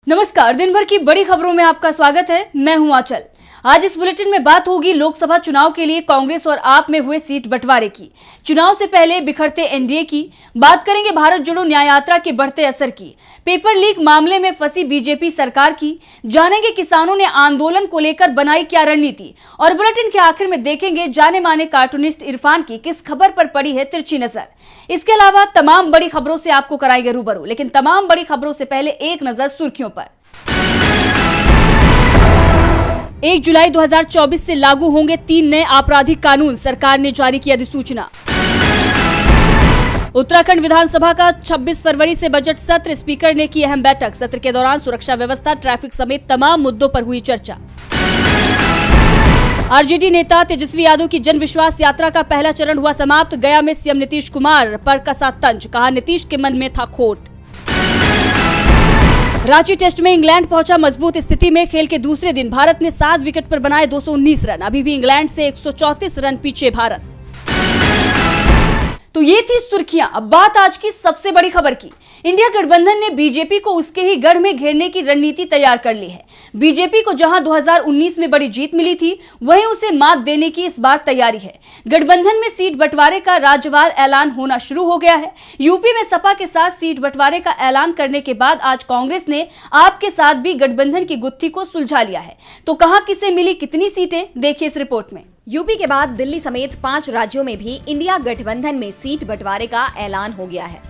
नमस्कार, दिन भर की बड़ी खबरों में आपका स्वागत है। मैं हूं आंचल। आज इस बुलेटिन में बात होगी लोकसभा चुनाव के लिए कांग्रेस और आप में हुए सीट बंटवारे की, चुनाव से पहले बिखरते एनडीए की, बात करेंगे भारत जोड़ो न्याय यात्रा के बढ़ते असर की, पेपर लीक मामले में फंसी बीजेपी सरकार की, जानेंगे किसानों ने आंदोलन को लेकर बनाई क्या रणनीति, और बुलेटिन के आखिर में देखेंगे जाने माने कार्टूनिस्ट इरफान की किस खबर पर पड़ी है तिरछी नजर। इसके अलावा तमाम बड़ी खबरों से आपको कराएंगे रूबरू, लेकिन तमाम बड़ी खबरों से पहले एक नजर सुर्खियों पर। 1 जुलाई 2024 से लागू होंगे 3 नए आपराधिक कानून, सरकार ने जारी की अधिसूचना। उत्तराखंड विधानसभा का 26 फरवरी से बजट सत्र, स्पीकर ने की अहम बैठक। सत्र के दौरान सुरक्षा व्यवस्था, ट्रैफिक समेत तमाम मुद्दों पर हुई चर्चा। आरजेडी नेता तेजस्वी यादव की जन विश्वास यात्रा का पहला चरण हुआ समाप्त। गया में सीएम नीतीश कुमार पर कसा तंज, कहा नीतीश के मन में था खोट। रांची टेस्ट में इंग्लैंड पहुंचा मजबूत स्थिति में। खेल के दूसरे दिन भारत ने 7 विकेट पर बनाए 219 रन, अभी भी इंग्लैंड से 134 रन पीछे भारत। तो ये थी सुर्खियां। अब बात आज की सबसे बड़ी खबर की। इंडिया गठबंधन ने बीजेपी को उसके ही गढ़ में घेरने की रणनीति तैयार कर ली है। बीजेपी को जहां 2019 में बड़ी जीत मिली थी, वहीं उसे मात देने की इस बार तैयारी है। गठबंधन में सीट बंटवारे का राज्यवार ऐलान होना शुरू हो गया है। यूपी में सपा के साथ सीट बंटवारे का ऐलान करने के बाद आज कांग्रेस ने आप के साथ भी गठबंधन की गुत्थी को सुलझा लिया है। तो कहां किसे मिली कितनी सीटें, देखिए इस रिपोर्ट में। यूपी के बाद दिल्ली समेत 5 राज्यों में भी इंडिया गठबंधन में सीट बंटवारे का ऐलान हो गया है।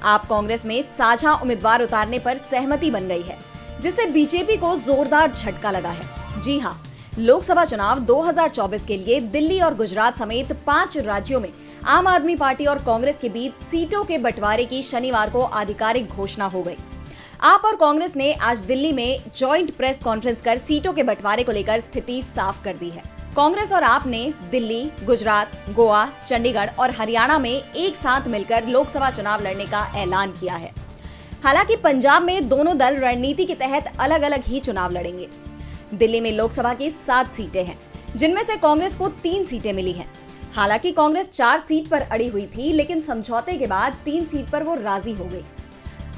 आप कांग्रेस में साझा उम्मीदवार उतारने पर सहमति बन गई है, जिससे बीजेपी को जोरदार झटका लगा है। जी हां, लोकसभा चुनाव 2024 के लिए दिल्ली और गुजरात समेत 5 राज्यों में आम आदमी पार्टी और कांग्रेस के बीच सीटों के बंटवारे की शनिवार को आधिकारिक घोषणा हो गई। आप और कांग्रेस ने आज दिल्ली में ज्वाइंट प्रेस कॉन्फ्रेंस कर सीटों के बंटवारे को लेकर स्थिति साफ कर दी है। कांग्रेस और आप ने दिल्ली, गुजरात, गोवा, चंडीगढ़ और हरियाणा में एक साथ मिलकर लोकसभा चुनाव लड़ने का ऐलान किया है। हालांकि पंजाब में दोनों दल रणनीति के तहत अलग अलग ही चुनाव लड़ेंगे। दिल्ली में लोकसभा की 7 सीटें हैं, जिनमें से कांग्रेस को 3 सीटें मिली हैं। हालांकि कांग्रेस 4 सीट पर अड़ी हुई थी, लेकिन समझौते के बाद 3 सीट पर वो राजी हो गई।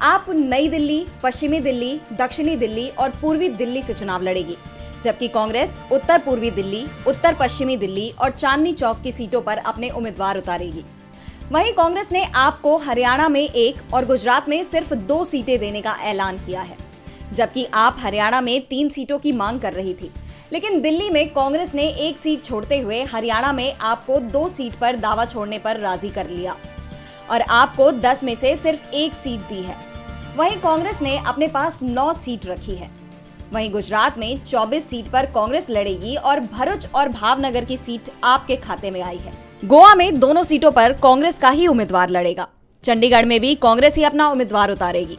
आप नई दिल्ली, पश्चिमी दिल्ली, दक्षिणी दिल्ली और पूर्वी दिल्ली से चुनाव लड़ेगी, जबकि कांग्रेस उत्तर पूर्वी दिल्ली, उत्तर पश्चिमी दिल्ली और चांदनी चौक की सीटों पर अपने उम्मीदवार उतारेगी। वहीं कांग्रेस ने आपको हरियाणा में 1 और गुजरात में सिर्फ 2 सीटें देने का ऐलान किया है, जबकि आप हरियाणा में 3 सीटों की मांग कर रही थी। लेकिन दिल्ली में कांग्रेस ने 1 सीट छोड़ते हुए हरियाणा में आपको 2 सीट पर दावा छोड़ने पर राजी कर लिया और आपको 10 में से सिर्फ 1 सीट दी है। वहीं कांग्रेस ने अपने पास 9 सीट रखी है। वहीं गुजरात में 24 सीट पर कांग्रेस लड़ेगी और भरूच और भावनगर की सीट आपके खाते में आई है। गोवा में दोनों सीटों पर कांग्रेस का ही उम्मीदवार लड़ेगा। चंडीगढ़ में भी कांग्रेस ही अपना उम्मीदवार उतारेगी।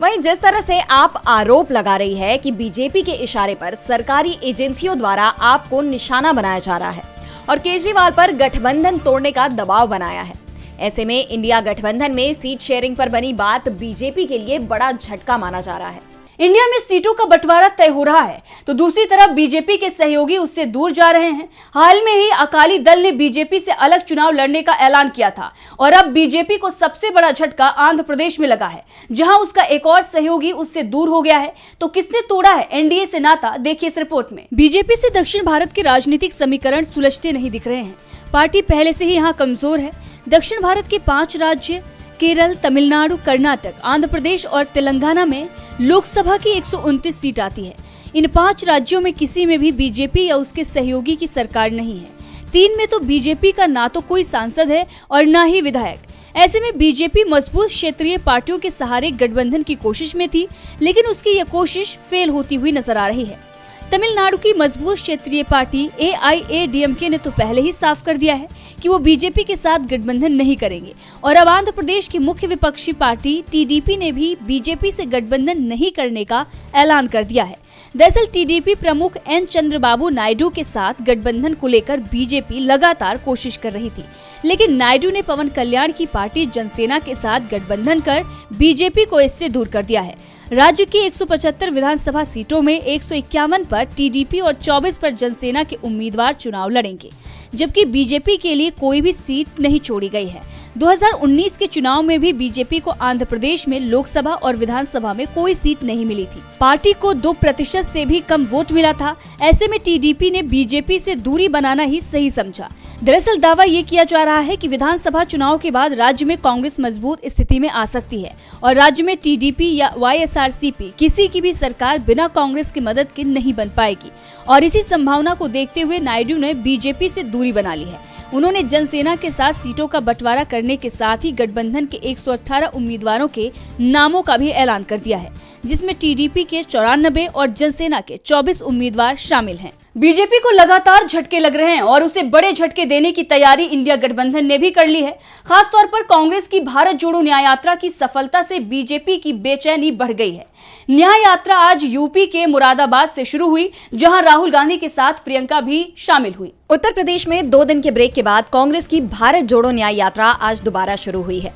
वहीं जिस तरह से आप आरोप लगा रही है कि बीजेपी के इशारे पर सरकारी एजेंसियों द्वारा आपको निशाना बनाया जा रहा है और केजरीवाल पर गठबंधन तोड़ने का दबाव बनाया है, ऐसे में इंडिया गठबंधन में सीट शेयरिंग पर बनी बात बीजेपी के लिए बड़ा झटका माना जा रहा है। इंडिया में सीटों का बंटवारा तय हो रहा है, तो दूसरी तरफ बीजेपी के सहयोगी उससे दूर जा रहे हैं। हाल में ही अकाली दल ने बीजेपी से अलग चुनाव लड़ने का ऐलान किया था और अब बीजेपी को सबसे बड़ा झटका आंध्र प्रदेश में लगा है, जहां उसका एक और सहयोगी उससे दूर हो गया है। तो किसने तोड़ा है एनडीए से नाता, देखिए इस रिपोर्ट में। बीजेपी से दक्षिण भारत के राजनीतिक समीकरण सुलझते नहीं दिख रहे हैं। पार्टी पहले से ही यहाँ कमजोर है। दक्षिण भारत के 5 राज्य केरल, तमिलनाडु, कर्नाटक, आंध्र प्रदेश और तेलंगाना में लोकसभा की 129 सीट आती है। इन 5 राज्यों में किसी में भी बीजेपी या उसके सहयोगी की सरकार नहीं है। 3 में तो बीजेपी का ना तो कोई सांसद है और ना ही विधायक। ऐसे में बीजेपी मजबूत क्षेत्रीय पार्टियों के सहारे गठबंधन की कोशिश में थी, लेकिन उसकी यह कोशिश फेल होती हुई नजर आ रही है। तमिलनाडु की मजबूत क्षेत्रीय पार्टी AIADMK ने तो पहले ही साफ कर दिया है कि वो बीजेपी के साथ गठबंधन नहीं करेंगे और अब आंध्र प्रदेश की मुख्य विपक्षी पार्टी TDP ने भी बीजेपी से गठबंधन नहीं करने का ऐलान कर दिया है। दरअसल TDP प्रमुख N चंद्रबाबू नायडू के साथ गठबंधन को लेकर बीजेपी लगातार कोशिश कर रही थी, लेकिन नायडू ने पवन कल्याण की पार्टी जनसेना के साथ गठबंधन कर बीजेपी को इससे दूर कर दिया है। राज्य की 175 विधानसभा सीटों में 151 पर टीडीपी और 24 पर जनसेना के उम्मीदवार चुनाव लड़ेंगे, जबकि बीजेपी के लिए कोई भी सीट नहीं छोड़ी गई है। 2019 के चुनाव में भी बीजेपी को आंध्र प्रदेश में लोकसभा और विधानसभा में कोई सीट नहीं मिली थी। पार्टी को 2% से भी कम वोट मिला था। ऐसे में टीडीपी ने बीजेपी से दूरी बनाना ही सही समझा। दरअसल दावा ये किया जा रहा है कि विधानसभा चुनाव के बाद राज्य में कांग्रेस मजबूत स्थिति में आ सकती है और राज्य में टीडीपी या वाईएसआरसीपी किसी की भी सरकार बिना कांग्रेस की मदद के नहीं बन पाएगी। और इसी संभावना को देखते हुए नायडू ने बीजेपी से दूरी बना ली है। उन्होंने जनसेना के साथ सीटों का बंटवारा करने के साथ ही गठबंधन के 118 उम्मीदवारों के नामों का भी ऐलान कर दिया है, जिसमें टीडीपी के 94 और जनसेना के 24 उम्मीदवार शामिल हैं। बीजेपी को लगातार झटके लग रहे हैं और उसे बड़े झटके देने की तैयारी इंडिया गठबंधन ने भी कर ली है। खास तौर पर कांग्रेस की भारत जोड़ो न्याय यात्रा की सफलता से बीजेपी की बेचैनी बढ़ गई है। न्याय यात्रा आज यूपी के मुरादाबाद से शुरू हुई, जहां राहुल गांधी के साथ प्रियंका भी शामिल हुई। उत्तर प्रदेश में 2 दिन के ब्रेक के बाद कांग्रेस की भारत जोड़ो न्याय यात्रा आज दोबारा शुरू हुई है।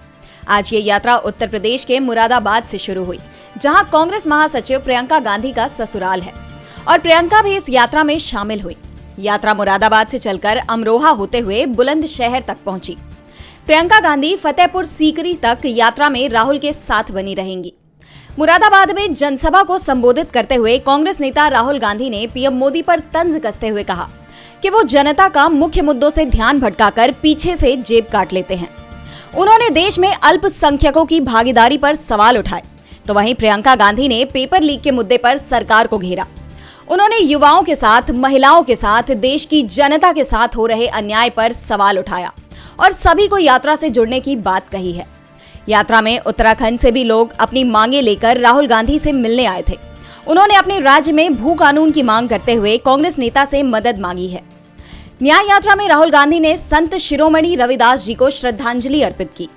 आज ये यात्रा उत्तर प्रदेश के मुरादाबाद से शुरू हुई, जहां कांग्रेस महासचिव प्रियंका गांधी का ससुराल है और प्रियंका भी इस यात्रा में शामिल हुई। यात्रा मुरादाबाद से चलकर अमरोहा होते हुए बुलंदशहर तक पहुंची। प्रियंका गांधी फतेहपुर सीकरी तक यात्रा में राहुल के साथ बनी रहेंगी। मुरादाबाद में जनसभा को संबोधित करते हुए कांग्रेस नेता राहुल गांधी ने पीएम मोदी पर तंज कसते हुए कहा कि वो जनता का मुख्य मुद्दों से ध्यान भटकाकर पीछे से जेब काट लेते हैं। उन्होंने देश में अल्पसंख्यकों की भागीदारी पर सवाल उठाए, तो वहीं प्रियंका गांधी ने पेपर लीक के मुद्दे पर सरकार को घेरा। उन्होंने युवाओं के साथ, महिलाओं के साथ, देश की जनता के साथ हो रहे अन्याय पर सवाल उठाया और सभी को यात्रा से जुड़ने की बात कही है। यात्रा में उत्तराखंड से भी लोग अपनी मांगे लेकर राहुल गांधी से मिलने आए थे। उन्होंने अपने राज्य में भू कानून की मांग करते हुए कांग्रेस नेता से मदद मांगी है। न्याय यात्रा में राहुल गांधी ने संत शिरोमणि रविदास जी को श्रद्धांजलि अर्पित की।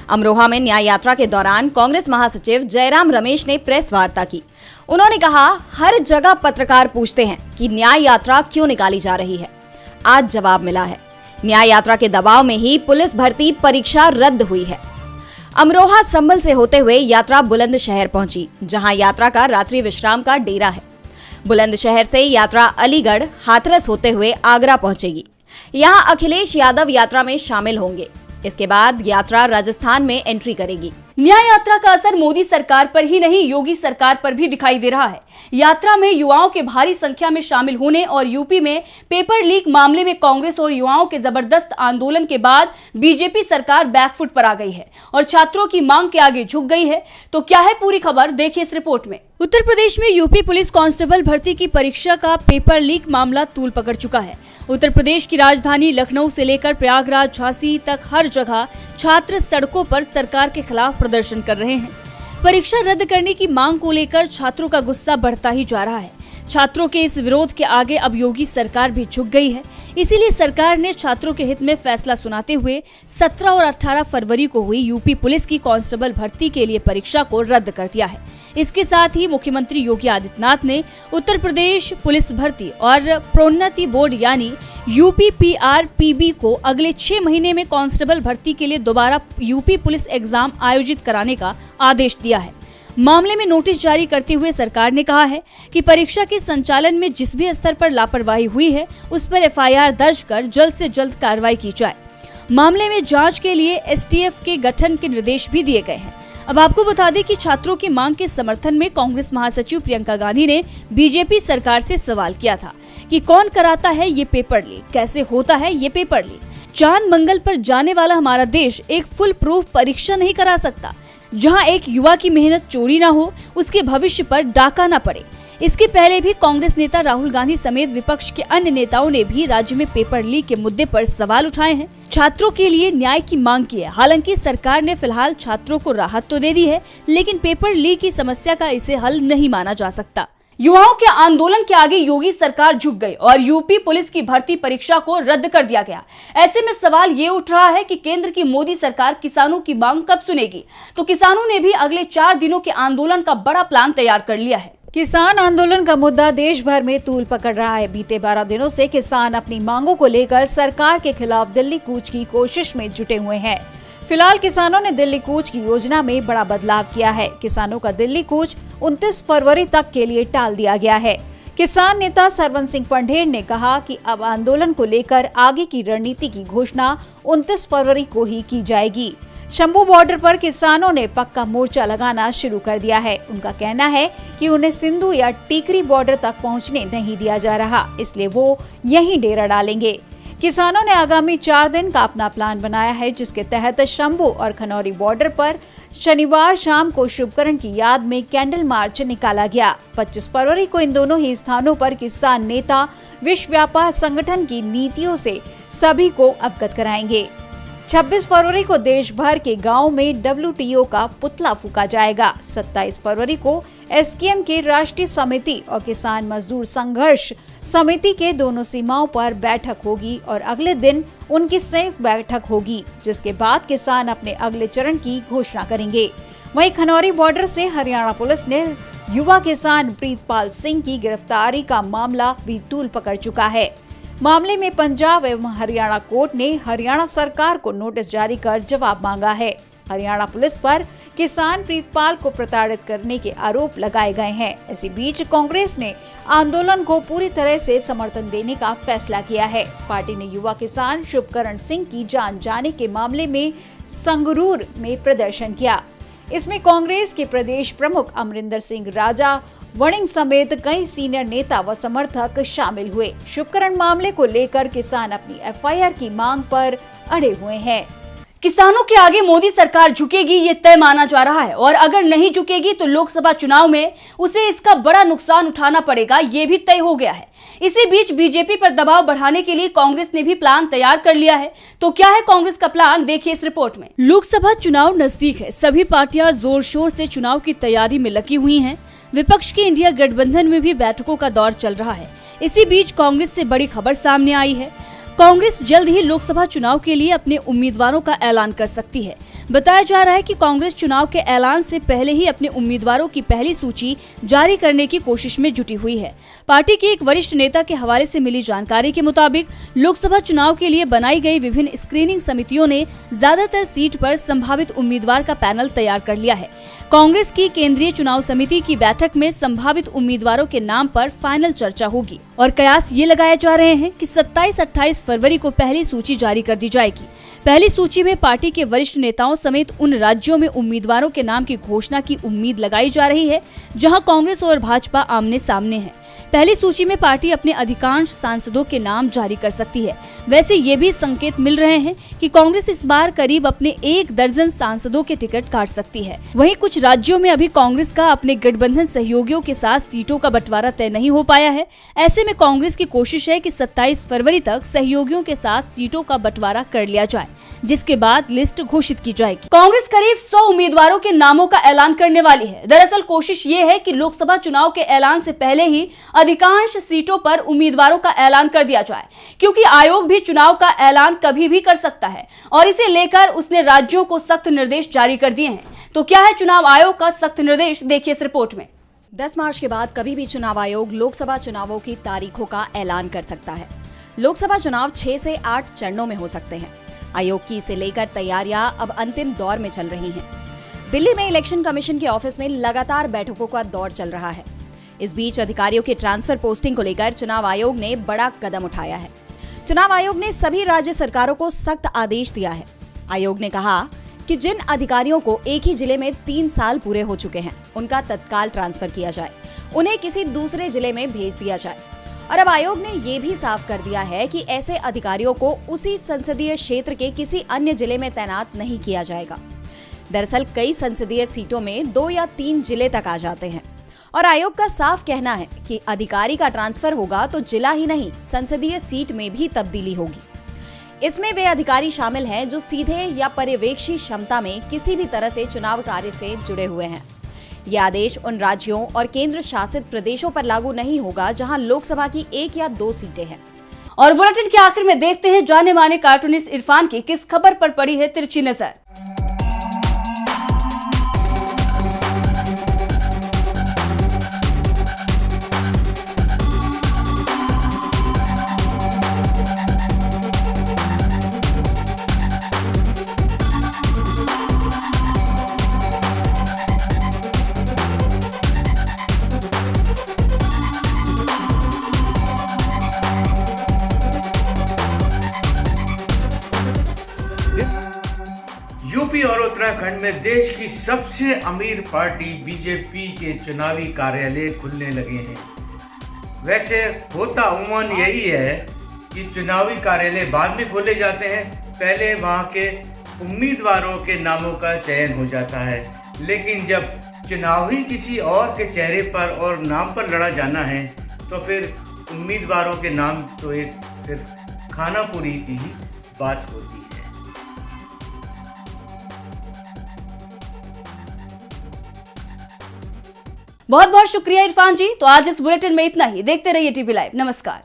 अमरोहा में न्याय यात्रा के दौरान कांग्रेस महासचिव जयराम रमेश ने प्रेस वार्ता की। उन्होंने कहा, हर जगह पत्रकार पूछते हैं कि न्याय यात्रा क्यों निकाली जा रही है। आज जवाब मिला है। न्याय यात्रा के दबाव में ही पुलिस भर्ती परीक्षा रद्द हुई है। अमरोहा संभल से होते हुए यात्रा बुलंदशहर पहुंची, जहां यात्रा का रात्रि विश्राम का डेरा है। बुलंदशहर से यात्रा अलीगढ़, हाथरस होते हुए आगरा पहुंचेगी। यहां अखिलेश यादव यात्रा में शामिल होंगे। इसके बाद यात्रा राजस्थान में एंट्री करेगी। न्याय यात्रा का असर मोदी सरकार पर ही नहीं, योगी सरकार पर भी दिखाई दे रहा है। यात्रा में युवाओं के भारी संख्या में शामिल होने और यूपी में पेपर लीक मामले में कांग्रेस और युवाओं के जबरदस्त आंदोलन के बाद बीजेपी सरकार बैकफुट पर आ गई है और छात्रों की मांग के आगे झुक गई है। तो क्या है पूरी खबर, देखिए इस रिपोर्ट में। उत्तर प्रदेश में यूपी पुलिस कांस्टेबल भर्ती की परीक्षा का पेपर लीक मामला तूल पकड़ चुका है। उत्तर प्रदेश की राजधानी लखनऊ से लेकर प्रयागराज, झांसी तक हर जगह छात्र सड़कों पर सरकार के खिलाफ प्रदर्शन कर रहे हैं। परीक्षा रद्द करने की मांग को लेकर छात्रों का गुस्सा बढ़ता ही जा रहा है। छात्रों के इस विरोध के आगे अब योगी सरकार भी झुक गई है। इसीलिए सरकार ने छात्रों के हित में फैसला सुनाते हुए 17 और 18 फरवरी को हुई यूपी पुलिस की कांस्टेबल भर्ती के लिए परीक्षा को रद्द कर दिया है। इसके साथ ही मुख्यमंत्री योगी आदित्यनाथ ने उत्तर प्रदेश पुलिस भर्ती और प्रोन्नति बोर्ड यानी UPPRPB को अगले 6 महीने में कांस्टेबल भर्ती के लिए दोबारा यूपी पुलिस एग्जाम आयोजित कराने का आदेश दिया है। मामले में नोटिस जारी करते हुए सरकार ने कहा है कि परीक्षा के संचालन में जिस भी स्तर पर लापरवाही हुई है उस पर FIR दर्ज कर जल्द से जल्द कार्रवाई की जाए। मामले में जांच के लिए STF के गठन के निर्देश भी दिए गए हैं। अब आपको बता दें कि छात्रों की मांग के समर्थन में कांग्रेस महासचिव प्रियंका गांधी ने बीजेपी सरकार से सवाल किया था कि कौन कराता है ये पेपर लीक, कैसे होता है ये पेपर लीक। चांद मंगल पर जाने वाला हमारा देश एक फुल प्रूफ परीक्षा नहीं करा सकता, जहां एक युवा की मेहनत चोरी ना हो, उसके भविष्य पर डाका ना पड़े। इसके पहले भी कांग्रेस नेता राहुल गांधी समेत विपक्ष के अन्य नेताओं ने भी राज्य में पेपर लीक के मुद्दे पर सवाल उठाए हैं, छात्रों के लिए न्याय की मांग की है। हालांकि सरकार ने फिलहाल छात्रों को राहत तो दे दी है, लेकिन पेपर लीक की समस्या का इसे हल नहीं माना जा सकता। युवाओं के आंदोलन के आगे योगी सरकार झुक गई और यूपी पुलिस की भर्ती परीक्षा को रद्द कर दिया गया। ऐसे में सवाल ये उठ रहा है कि केंद्र की मोदी सरकार किसानों की मांग कब सुनेगी। तो किसानों ने भी अगले 4 दिनों के आंदोलन का बड़ा प्लान तैयार कर लिया है। किसान आंदोलन का मुद्दा देश भर में तूल पकड़ रहा है। बीते 12 दिनों से किसान अपनी मांगों को लेकर सरकार के खिलाफ दिल्ली कूच की कोशिश में जुटे हुए हैं। फिलहाल किसानों ने दिल्ली कूच की योजना में बड़ा बदलाव किया है। किसानों का दिल्ली कूच 29 फरवरी तक के लिए टाल दिया गया है। किसान नेता सरवन सिंह पंढेर ने कहा कि अब आंदोलन को लेकर आगे की रणनीति की घोषणा 29 फरवरी को ही की जाएगी। शंभू बॉर्डर पर किसानों ने पक्का मोर्चा लगाना शुरू कर दिया है। उनका कहना है कि उन्हें सिंधु या टीकरी बॉर्डर तक पहुंचने नहीं दिया जा रहा, इसलिए वो यहीं डेरा डालेंगे। किसानों ने आगामी 4 दिन का अपना प्लान बनाया है, जिसके तहत शंभू और खनौरी बॉर्डर पर शनिवार शाम को शुभकरण की याद में कैंडल मार्च निकाला गया। 25 फरवरी को इन दोनों ही स्थानों पर किसान नेता विश्व व्यापार संगठन की नीतियों से सभी को अवगत कराएंगे। 26 फरवरी को देश भर के गांव में WTO का पुतला फूका जाएगा। 27 फरवरी को SKM के राष्ट्रीय समिति और किसान मजदूर संघर्ष समिति के दोनों सीमाओं पर बैठक होगी और अगले दिन उनकी संयुक्त बैठक होगी, जिसके बाद किसान अपने अगले चरण की घोषणा करेंगे। वहीं खनौरी बॉर्डर से हरियाणा पुलिस ने युवा किसान प्रीतपाल सिंह की गिरफ्तारी का मामला भी तूल पकड़ चुका है। मामले में पंजाब एवं हरियाणा कोर्ट ने हरियाणा सरकार को नोटिस जारी कर जवाब मांगा है। हरियाणा पुलिस पर किसान प्रीतपाल को प्रताड़ित करने के आरोप लगाए गए हैं। इसी बीच कांग्रेस ने आंदोलन को पूरी तरह से समर्थन देने का फैसला किया है। पार्टी ने युवा किसान शुभकरण सिंह की जान जाने के मामले में संगरूर में प्रदर्शन किया। इसमें कांग्रेस के प्रदेश प्रमुख अमरिंदर सिंह राजा वणिंग समेत कई सीनियर नेता व समर्थक शामिल हुए। शुभकरण मामले को लेकर किसान अपनी FIR की मांग पर अड़े हुए हैं। किसानों के आगे मोदी सरकार झुकेगी ये तय माना जा रहा है, और अगर नहीं झुकेगी तो लोकसभा चुनाव में उसे इसका बड़ा नुकसान उठाना पड़ेगा, ये भी तय हो गया है। इसी बीच बीजेपी पर दबाव बढ़ाने के लिए कांग्रेस ने भी प्लान तैयार कर लिया है। तो क्या है कांग्रेस का प्लान, देखिए इस रिपोर्ट में। लोकसभा चुनाव नजदीक है, सभी पार्टियां जोर शोर से चुनाव की तैयारी में लगी हुई हैं। विपक्ष की इंडिया गठबंधन में भी बैठकों का दौर चल रहा है। इसी बीच कांग्रेस से बड़ी खबर सामने आई है। कांग्रेस जल्द ही लोकसभा चुनाव के लिए अपने उम्मीदवारों का ऐलान कर सकती है। बताया जा रहा है कि कांग्रेस चुनाव के ऐलान से पहले ही अपने उम्मीदवारों की पहली सूची जारी करने की कोशिश में जुटी हुई है। पार्टी के एक वरिष्ठ नेता के हवाले से मिली जानकारी के मुताबिक लोकसभा चुनाव के लिए बनाई गई विभिन्न स्क्रीनिंग समितियों ने ज्यादातर सीट पर संभावित उम्मीदवार का पैनल तैयार कर लिया है। कांग्रेस की केंद्रीय चुनाव समिति की बैठक में संभावित उम्मीदवारों के नाम पर फाइनल चर्चा होगी और कयास ये लगाए जा रहे हैं कि 27-28 फरवरी को पहली सूची जारी कर दी जाएगी। पहली सूची में पार्टी के वरिष्ठ नेताओं समेत उन राज्यों में उम्मीदवारों के नाम की घोषणा की उम्मीद लगाई जा रही है जहां कांग्रेस और भाजपा आमने सामने है। पहली सूची में पार्टी अपने अधिकांश सांसदों के नाम जारी कर सकती है। वैसे ये भी संकेत मिल रहे हैं कि कांग्रेस इस बार करीब अपने 1 दर्जन सांसदों के टिकट काट सकती है। वहीं कुछ राज्यों में अभी कांग्रेस का अपने गठबंधन सहयोगियों के साथ सीटों का बंटवारा तय नहीं हो पाया है। ऐसे में कांग्रेस की कोशिश है कि 27 फरवरी तक सहयोगियों के साथ सीटों का बंटवारा कर लिया जाए, जिसके बाद लिस्ट घोषित की जाएगी। कांग्रेस करीब 100 उम्मीदवारों के नामों का ऐलान करने वाली है। दरअसल कोशिश ये है कि लोकसभा चुनाव के ऐलान से पहले ही अधिकांश सीटों पर उम्मीदवारों का ऐलान कर दिया जाए, क्योंकि आयोग भी चुनाव का ऐलान कभी भी कर सकता है और इसे लेकर उसने राज्यों को सख्त निर्देश जारी कर दिए हैं। तो क्या है चुनाव आयोग का सख्त निर्देश, देखिए इस रिपोर्ट में। 10 मार्च के बाद कभी भी चुनाव आयोग लोकसभा चुनावों की तारीखों का ऐलान कर सकता है। लोकसभा चुनाव 6 से 8 चरणों में हो सकते हैं। आयोग की इसे लेकर तैयारियां अब अंतिम दौर में चल रही हैं। दिल्ली में इलेक्शन कमीशन के ऑफिस में लगातार बैठकों का दौर चल रहा है। इस बीच अधिकारियों के ट्रांसफर पोस्टिंग को लेकर चुनाव आयोग ने बड़ा कदम उठाया है। चुनाव आयोग ने सभी राज्य सरकारों को सख्त आदेश दिया है। आयोग ने कहा कि जिन अधिकारियों को एक ही जिले में 3 साल पूरे हो चुके हैं, उनका तत्काल ट्रांसफर किया जाए, उन्हें किसी दूसरे जिले में भेज दिया जाए। और अब आयोग ने ये भी साफ कर दिया है कि ऐसे अधिकारियों को उसी संसदीय क्षेत्र के किसी अन्य जिले में तैनात नहीं किया जाएगा। दरअसल कई संसदीय सीटों में 2 या 3 जिले तक आ जाते हैं और आयोग का साफ कहना है कि अधिकारी का ट्रांसफर होगा तो जिला ही नहीं, संसदीय सीट में भी तब्दीली होगी। इसमें वे अधिकारी शामिल हैं जो सीधे या पर्यवेक्षी क्षमता में किसी भी तरह से चुनाव कार्य से जुड़े हुए हैं। यह आदेश उन राज्यों और केंद्र शासित प्रदेशों पर लागू नहीं होगा जहां लोकसभा की 1 या 2 सीटें हैं। और बुलेटिन के आखिर में देखते हैं जाने माने कार्टूनिस्ट इरफान की किस खबर पर पड़ी है तिरछी नजर। यूपी और उत्तराखंड में देश की सबसे अमीर पार्टी बीजेपी के चुनावी कार्यालय खुलने लगे हैं। वैसे होता अमूमन यही है कि चुनावी कार्यालय बाद में खोले जाते हैं, पहले वहां के उम्मीदवारों के नामों का चयन हो जाता है। लेकिन जब चुनाव ही किसी और के चेहरे पर और नाम पर लड़ा जाना है तो फिर उम्मीदवारों के नाम तो एक सिर्फ खानापुरी की ही बात होती है। बहुत बहुत शुक्रिया इरफान जी। तो आज इस बुलेटिन में इतना ही। देखते रहिए टीवी लाइव। नमस्कार।